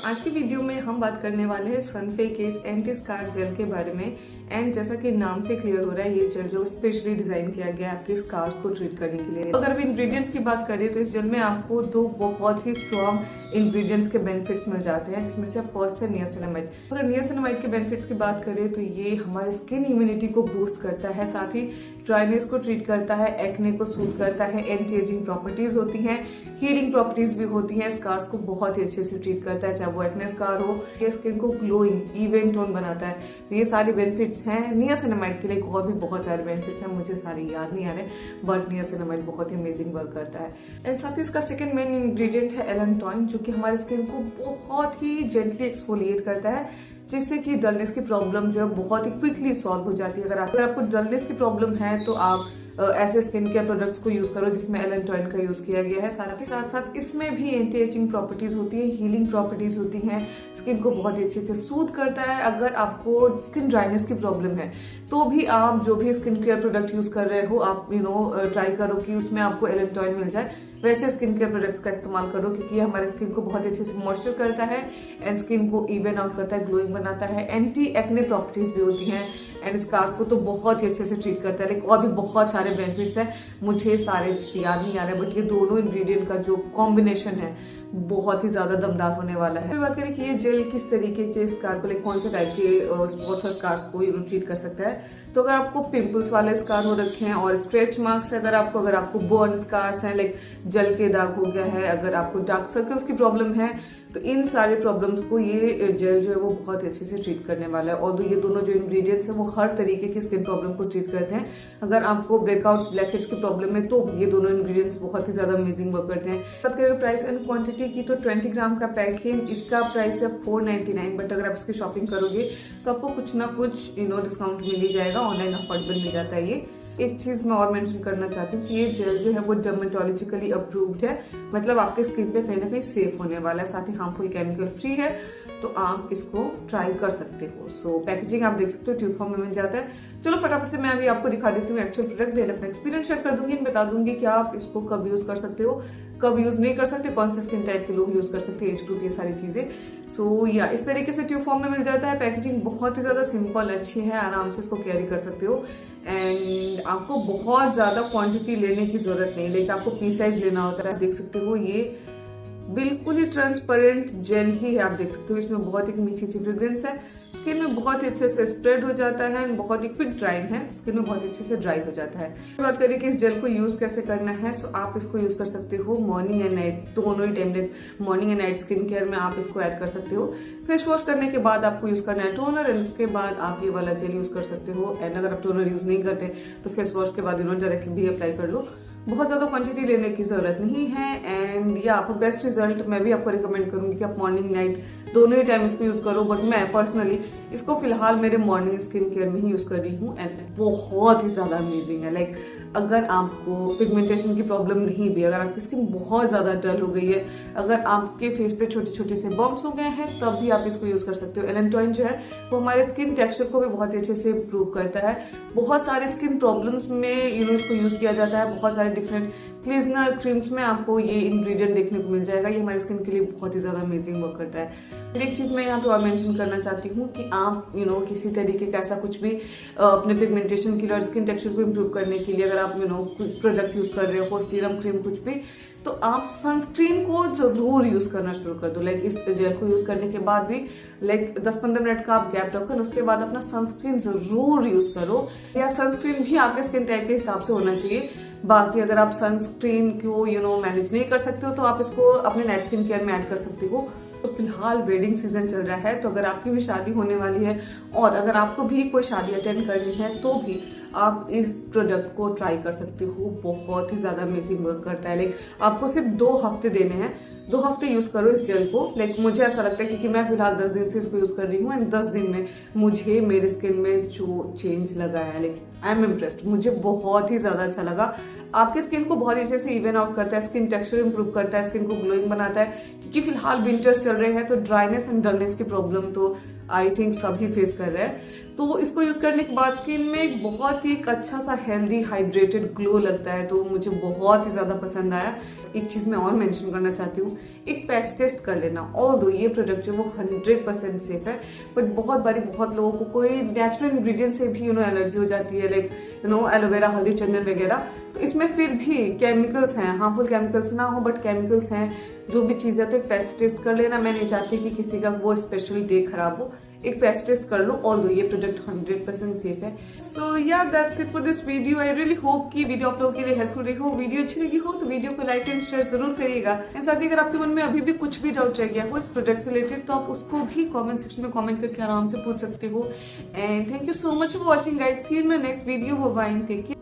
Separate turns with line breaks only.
आज की वीडियो में हम बात करने वाले हैं सनफेकेस एंटी स्कार जेल के बारे में। एंड जैसा कि नाम से क्लियर हो रहा है, ये जेल जो स्पेशली डिजाइन किया गया है आपके स्कार्स को ट्रीट करने के लिए। अगर अब इंग्रेडिएंट्स की बात करें तो इस जेल में आपको दो बहुत ही स्ट्रॉन्ग इंग्रेडिएंट्स के बेनिफिट्स मिल जाते हैं, जिसमें से फर्स्ट है नियासिनामाइड। अगर नियासिनामाइड के बेनिफिट्स की बात करें तो ये हमारे स्किन इम्यूनिटी को बूस्ट करता है, साथ ही ड्राइनेस को ट्रीट करता है, एक्ने को सूट करता है, एंटी एजिंग प्रॉपर्टीज होती हैं, हीलिंग प्रॉपर्टीज भी होती हैं, स्कार्स को बहुत ही अच्छे से ट्रीट करता है, चाहे वो एक्ने स्कार हो या स्किन को ग्लोइंग इवन टोन बनाता है। तो ये सारे बेनिफिट्स हैं नियासिनामाइड के लिए। और भी बहुत सारे बेनिफिट्स हैं, मुझे सारे याद नहीं आ रहे, बट नियासिनामाइड बहुत ही अमेजिंग वर्क करता है। एंड साथ ही इसका सेकंड मेन इंग्रेडिएंट है एलेंटॉइन, जो कि हमारे स्किन को बहुत ही जेंटली एक्सफोलिएट करता है, जिससे कि डलनेस की प्रॉब्लम जो है बहुत ही क्विकली सॉल्व हो जाती है। अगर आपको डलनेस की प्रॉब्लम है तो आप ऐसे स्किन केयर प्रोडक्ट्स को यूज करो जिसमें एलेंटॉइन का यूज किया गया है। साथ साथ इसमें भी एंटी एजिंग प्रॉपर्टीज होती है, हीलिंग प्रॉपर्टीज होती हैं, स्किन को बहुत ही अच्छे से सूद करता है। अगर आपको स्किन ड्राइनेस की प्रॉब्लम है तो भी आप जो भी स्किन केयर प्रोडक्ट यूज कर रहे हो, आप ट्राई करो कि उसमें आपको एलेंटॉइन मिल जाए। वैसे स्किन केयर प्रोडक्ट्स का इस्तेमाल करो, क्योंकि ये हमारे स्किन को बहुत अच्छे से मॉइस्चर करता है एंड स्किन को इवन आउट करता है, ग्लोइंग बनाता है, एंटी एक्ने प्रॉपर्टीज भी होती हैं एंड स्कार्स को तो बहुत ही अच्छे से ट्रीट करता है। और भी बहुत सारे बेनिफिट्स हैं, मुझे सारे याद नहीं आ रहे, बट ये दोनों इंग्रेडिएंट का जो कॉम्बिनेशन है बहुत ही ज्यादा दमदार होने वाला है। बात करें कि ये जेल किस तरीके के स्कार को, कौन से टाइप के स्पॉट्स और स्कार्स को ट्रीट कर सकता है। तो अगर आपको पिंपल्स वाले स्कार हो रखे हैं और स्ट्रेच मार्क्स है, अगर आपको बर्न स्कार्स हैं, लाइक जल के दाग हो गया है, अगर आपको डार्क सर्कल्स की प्रॉब्लम है, तो इन सारे प्रॉब्लम्स को ये जेल जो है वो बहुत अच्छे से ट्रीट करने वाला है। और ये दोनों जो इंग्रेडिएंट्स हैं वो हर तरीके की स्किन प्रॉब्लम को ट्रीट करते हैं। अगर आपको ब्रेकआउट्स, ब्लैकहेड्स की प्रॉब्लम है तो ये दोनों इंग्रेडिएंट्स बहुत ही ज्यादा अमेजिंग वर्क करते हैं। बात करें प्राइस एंड क्वांटिटी की तो 20 ग्राम का पैक है, इसका प्राइस है 499, बट अगर आप इसकी शॉपिंग करोगे तो आपको कुछ ना कुछ डिस्काउंट मिल ही जाएगा, ऑनलाइन अफोर्डेबल मिल जाता है। ये एक चीज मैं और मेंशन करना चाहती हूँ कि ये जेल जो है वो डर्मेटोलॉजिकली अप्रूव्ड है, मतलब आपके स्किन पे कहीं ना कहीं सेफ होने वाला है, साथ ही हार्मफुल केमिकल फ्री है, तो आप इसको ट्राई कर सकते हो। सो पैकेजिंग आप देख सकते हो, ट्यूब फॉर्म में मिल जाता है। चलो फटाफट से मैं अभी आपको दिखा देती हूँ एक्चुअल प्रोडक्ट, देन अपना एक्सपीरियंस शेयर कर दूंगी, बता दूंगी कि आप इसको कब यूज कर सकते हो, कब यूज नहीं कर सकते, कौन से स्किन टाइप के लोग यूज कर सकते हैं, एज ग्रुप, ये सारी चीजें। सो या इस तरीके से ट्यूब फॉर्म में मिल जाता है। पैकेजिंग बहुत ही ज्यादा सिंपल, अच्छी है, आराम से इसको कैरी कर सकते हो एंड आपको बहुत ज्यादा क्वांटिटी लेने की जरूरत नहीं, लेकिन आपको पी साइज लेना होता है। देख सकते हो ये बिल्कुल ही ट्रांसपेरेंट जेल ही है, आप देख सकते हो इसमें बहुत ही मीठी सी फ्रेग्रेंस है, स्किन में बहुत ही अच्छे से स्प्रेड हो जाता है, बहुत ही क्विक ड्राइंग है, स्किन में बहुत अच्छे से ड्राई हो जाता है। बात करें कि इस जेल को यूज कैसे करना है, सो आप इसको यूज कर सकते हो मॉर्निंग एंड नाइट, दोनों ही time, morning and night skin care में आप इसको ऐड कर सकते हो। फेस वॉश करने के बाद आपको यूज करना है टोनर, एंड उसके बाद आप ये वाला जेल यूज कर सकते हो। एंड अगर आप टोनर यूज नहीं करते तो फेस वॉश के बाद डायरेक्टली भी अप्लाई कर लो, बहुत ज्यादा क्वांटिटी लेने की जरूरत नहीं है। एंड या फॉर बेस्ट रिजल्ट मैं भी आपको रिकमेंड करूंगी कि आप मॉर्निंग नाइट दोनों ही टाइम इसको यूज करो, बट मैं पर्सनली इसको फिलहाल मेरे मॉर्निंग स्किन केयर में ही यूज कर रही हूँ एंड बहुत ही ज्यादा अमेजिंग है। लाइक अगर आपको पिगमेंटेशन की प्रॉब्लम नहीं भी, अगर आपकी स्किन बहुत ज्यादा डल हो गई है, अगर आपके फेस पे छोटे छोटे से बम्प्स हो गए हैं, तब भी आप इसको यूज कर सकते हो। एलेंटॉइन जो है वो हमारे स्किन टेक्सचर को भी बहुत अच्छे से इम्प्रूव करता है। बहुत सारे स्किन प्रॉब्लम्स में इसको यूज किया जाता है, बहुत सारे डिफरेंट क्लीजनर क्रीम्स में आपको ये इंग्रेडिएंट देखने को मिल जाएगा। ये हमारे स्किन के लिए बहुत ही ज्यादा अमेजिंग वर्क करता है। एक चीज मैं यहाँ पे और मेंशन करना चाहती हूँ कि आप किसी तरीके का ऐसा कुछ भी अपने पिगमेंटेशन के लिए और स्किन टेक्सचर को इम्प्रूव करने के लिए अगर आप प्रोडक्ट यूज कर रहे हो, सीरम, क्रीम, कुछ भी, तो आप सनस्क्रीन को जरूर यूज करना शुरू कर दो। लाइक इस जेल को यूज करने के बाद भी 10-15 मिनट का आप गैप रखो, उसके बाद अपना सनस्क्रीन जरूर यूज करो, या सनस्क्रीन भी आपके स्किन टाइप के हिसाब से होना चाहिए। बाकी अगर आप सनस्क्रीन को मैनेज नहीं कर सकते हो तो आप इसको अपने नाइट स्किन केयर में ऐड कर सकते हो। तो फिलहाल वेडिंग सीजन चल रहा है, तो अगर आपकी भी शादी होने वाली है और अगर आपको भी कोई शादी अटेंड करनी है तो भी आप इस प्रोडक्ट को ट्राई कर सकते हो। बहुत ही ज्यादा अमेजिंग वर्क करता है। लाइक आपको सिर्फ 2 हफ्ते देने हैं, 2 हफ्ते यूज करो इस जेल को। लाइक मुझे ऐसा लगता है क्योंकि मैं फिलहाल 10 दिन से इसको यूज कर रही हूँ एंड 10 दिन में मुझे मेरे स्किन में जो चेंज लगा है, लाइक आई एम इम्प्रेस्ड, मुझे बहुत ही ज्यादा अच्छा लगा। आपके स्किन को बहुत अच्छे से इवन आउट करता है, स्किन टेक्सचर इंप्रूव करता है, स्किन को ग्लोइंग बनाता है, क्योंकि फिलहाल विंटर्स चल रहे हैं तो ड्राइनेस एंड डलनेस की प्रॉब्लम तो आई थिंक सभी फेस कर रहे हैं। तो इसको यूज करने के बाद स्किन में एक बहुत ही एक अच्छा सा हेल्दी हाइड्रेटेड ग्लो लगता है, तो मुझे बहुत ही ज्यादा पसंद आया। एक चीज मैं और मेंशन करना चाहती हूँ, एक पैच टेस्ट कर लेना। ऑल्दो ये प्रोडक्ट जो वो 100% सेफ है, बट बहुत बारी बहुत लोगों को कोई नेचुरल इंग्रेडिएंट से भी एलर्जी हो जाती है, लाइक एलोवेरा, हल्दी, चंदन वगैरह। तो इसमें फिर भी केमिकल्स हैं, हार्मफुल केमिकल्स ना हो बट केमिकल्स हैं, जो भी चीज है। तो एक पैच टेस्ट कर लेना। मैं नहीं चाहती कि किसी का वो स्पेशल डे खराब हो, एक पैच टेस्ट कर लो। ऑल्दो ये प्रोडक्ट 100% सेफ है। सो या that's it for this video. I really hope कि वीडियो आप लोगों के लिए हेल्पफुल रही हो। वीडियो अच्छी लगी हो तो वीडियो को लाइक एंड शेयर जरूर करिएगा। एंड साथ ही अगर आपके मन में अभी भी कुछ भी डाउट रह गया हो इस प्रोडक्ट से रिलेटेड, तो आप उसको भी कमेंट सेक्शन में कमेंट करके आराम से पूछ सकते हो। And thank you so much for watching guys. See you in my next video. Bye bye, take care.